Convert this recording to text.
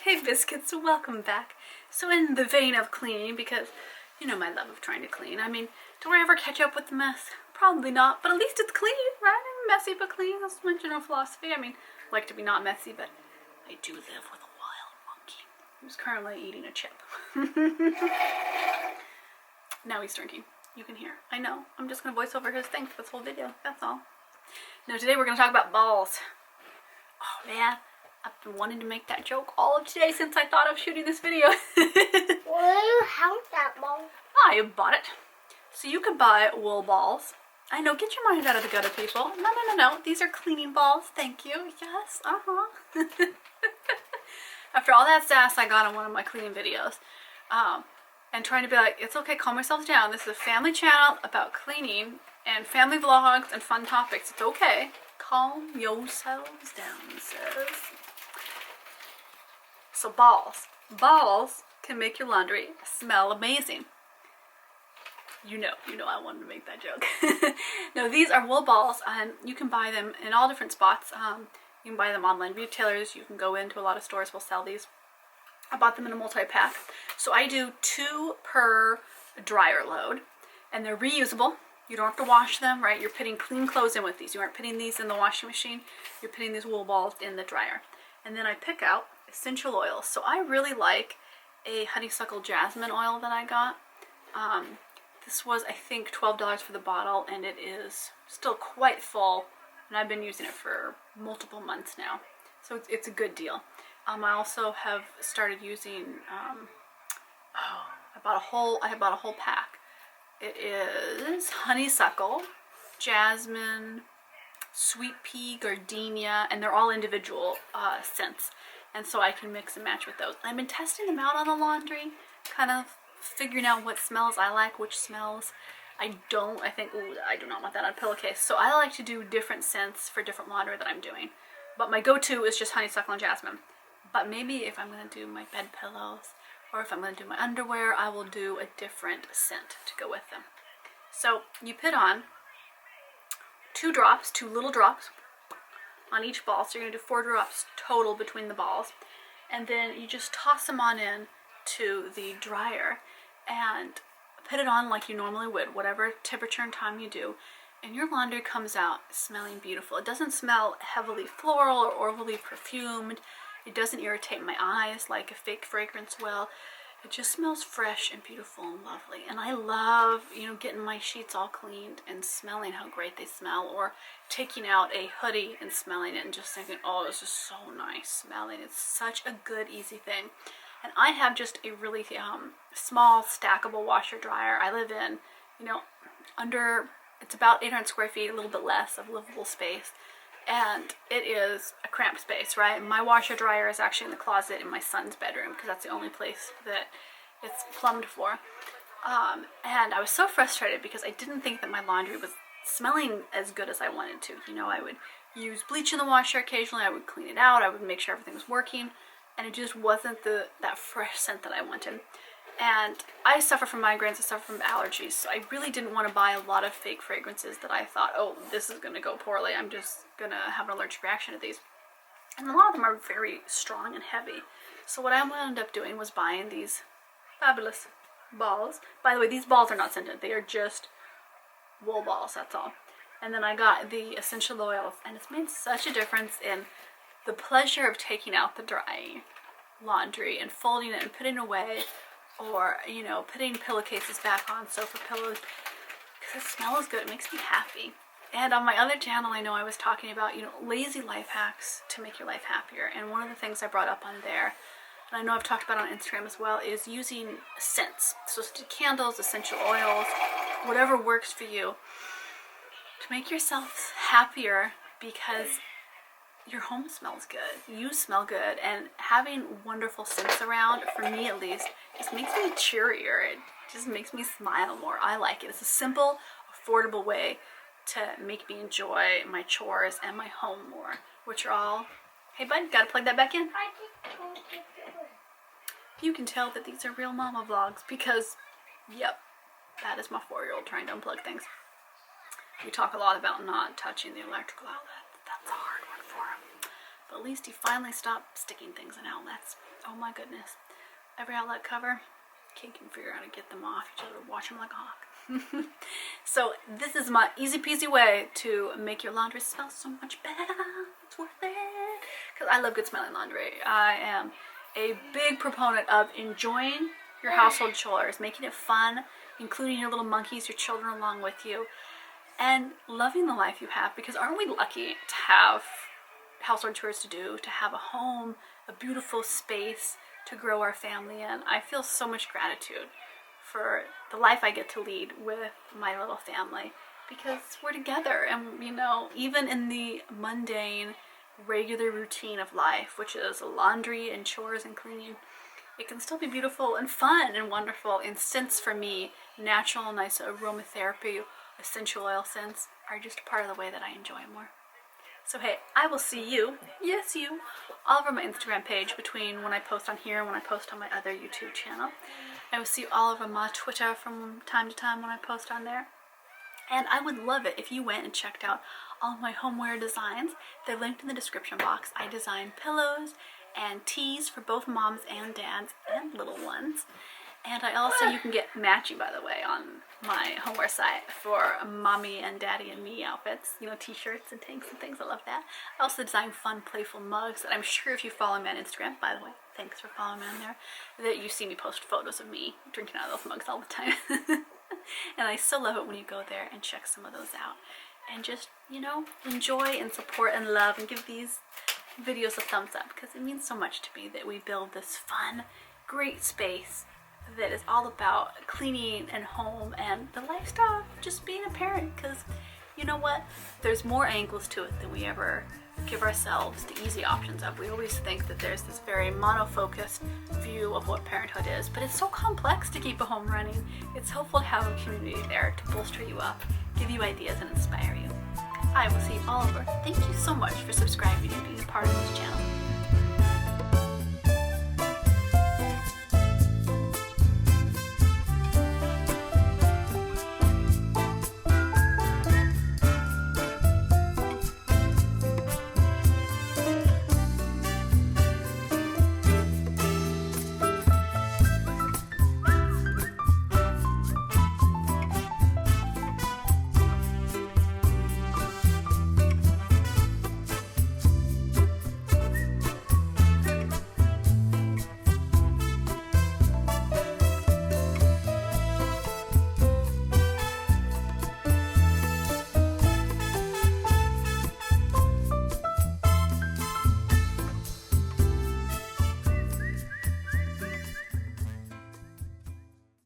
Hey biscuits, welcome back. So in the vein of cleaning, because you know my love of trying to clean, I mean, do I ever catch up with the mess? Probably not, but at least it's clean, right? Messy but clean, that's my general philosophy. I mean, I like to be not messy, but I do live with a wild monkey who's currently eating a chip. Now he's drinking. You can hear. I know. I'm just going to voice over his thing for this whole video. That's all. Now today we're going to talk about balls. Oh man, I've been wanting to make that joke all of today since I thought of shooting this video. Where you have that ball? I bought it. So you could buy wool balls. I know, get your mind out of the gutter, people. No. These are cleaning balls. Thank you. Yes, After all that sass I got on one of my cleaning videos, and trying to be like, it's okay, calm yourselves down. This is a family channel about cleaning and family vlogs and fun topics. It's okay. Calm yourselves down, sis. So balls. Balls can make your laundry smell amazing. You know I wanted to make that joke. No, these are wool balls, and you can buy them in all different spots. You can buy them online, retailers. You can go into a lot of stores will sell these. I bought them in a multi-pack. So I do 2 per dryer load, and they're reusable. You don't have to wash them, right? You're putting clean clothes in with these. You aren't putting these in the washing machine. You're putting these wool balls in the dryer. And then I pick out essential oils. So I really like a honeysuckle jasmine oil that I got. This was, I think, $12 for the bottle, and it is still quite full, and I've been using it for multiple months now. So it's a good deal. I also have started using, I bought a whole pack. It is honeysuckle, jasmine, sweet pea, gardenia, and they're all individual scents. And so I can mix and match with those. I've been testing them out on the laundry, kind of figuring out what smells I like, which smells I don't. I think, ooh, I do not want that on a pillowcase. So I like to do different scents for different laundry that I'm doing. But my go-to is just honeysuckle and jasmine. But maybe if I'm going to do my bed pillows, or if I'm going to do my underwear, I will do a different scent to go with them. So you put on 2 drops, 2 little drops on each ball. So you're going to do 4 drops total between the balls. And then you just toss them on in to the dryer and put it on like you normally would, whatever temperature and time you do. And your laundry comes out smelling beautiful. It doesn't smell heavily floral or overly perfumed. It doesn't irritate my eyes like a fake fragrance will. It just smells fresh and beautiful and lovely. And I love, getting my sheets all cleaned and smelling how great they smell, or taking out a hoodie and smelling it and just thinking, oh, this is so nice smelling. It's such a good, easy thing. And I have just a really small stackable washer dryer. I live in, it's about 800 square feet, a little bit less of livable space. And it is a cramped space, right? My washer dryer is actually in the closet in my son's bedroom because that's the only place that it's plumbed for. And I was so frustrated because I didn't think that my laundry was smelling as good as I wanted to. I would use bleach in the washer occasionally. I would clean it out. I would make sure everything was working. And it just wasn't that fresh scent that I wanted. And I suffer from migraines, I suffer from allergies, so I really didn't want to buy a lot of fake fragrances that I thought, oh, this is going to go poorly, I'm just going to have an allergic reaction to these. And a lot of them are very strong and heavy. So what I wound up doing was buying these fabulous balls. By the way, these balls are not scented, they are just wool balls, that's all. And then I got the essential oils, and it's made such a difference in the pleasure of taking out the dry laundry and folding it and putting it away, or putting pillowcases back on sofa pillows, because it smells good. It makes me happy. And on my other channel, I know I was talking about lazy life hacks to make your life happier, and one of the things I brought up on there, and I know I've talked about on Instagram as well, is using scents. So candles, essential oils, whatever works for you to make yourself happier, because your home smells good, you smell good, and having wonderful scents around, for me at least, just makes me cheerier. It just makes me smile more. I like it. It's a simple, affordable way to make me enjoy my chores and my home more, which are all, hey bud, gotta plug that back in. You can tell that these are real mama vlogs because, yep, that is my 4-year-old trying to unplug things. We talk a lot about not touching the electrical outlet. That's a hard one for him. but at least he finally stopped sticking things in outlets. Oh my goodness. Every outlet cover, kid can figure out how to get them off each other, watch them like a hawk. So this is my easy peasy way to make your laundry smell so much better. It's worth it. Because I love good smelling laundry. I am a big proponent of enjoying your household chores, making it fun, including your little monkeys, your children along with you, and loving the life you have, because aren't we lucky to have household chores to do, to have a home, a beautiful space to grow our family in. I feel so much gratitude for the life I get to lead with my little family, because we're together, and you know, even in the mundane, regular routine of life, which is laundry and chores and cleaning, it can still be beautiful and fun and wonderful. And scents for me, natural, nice aromatherapy, essential oil scents, are just part of the way that I enjoy more. So hey, I will see you, yes you, all over my Instagram page between when I post on here and when I post on my other YouTube channel. I will see you all over my Twitter from time to time when I post on there. And I would love it if you went and checked out all of my homeware designs. They're linked in the description box. I design pillows and tees for both moms and dads and little ones. And I also, you can get matching, by the way, on my homeware site for mommy and daddy and me outfits. You know, t-shirts and tanks and things. I love that. I also design fun, playful mugs that I'm sure if you follow me on Instagram, by the way, thanks for following me on there, that you see me post photos of me drinking out of those mugs all the time. And I so love it when you go there and check some of those out. And just, you know, enjoy and support and love and give these videos a thumbs up, because it means so much to me that we build this fun, great space that is all about cleaning and home and the lifestyle of just being a parent. Because you know what, there's more angles to it than we ever give ourselves the easy options of. We always think that there's this very mono-focused view of what parenthood is, but it's so complex to keep a home running. It's helpful to have a community there to bolster you up, give you ideas, and inspire you. I will see you all over. Thank you so much for subscribing and being a part of this channel.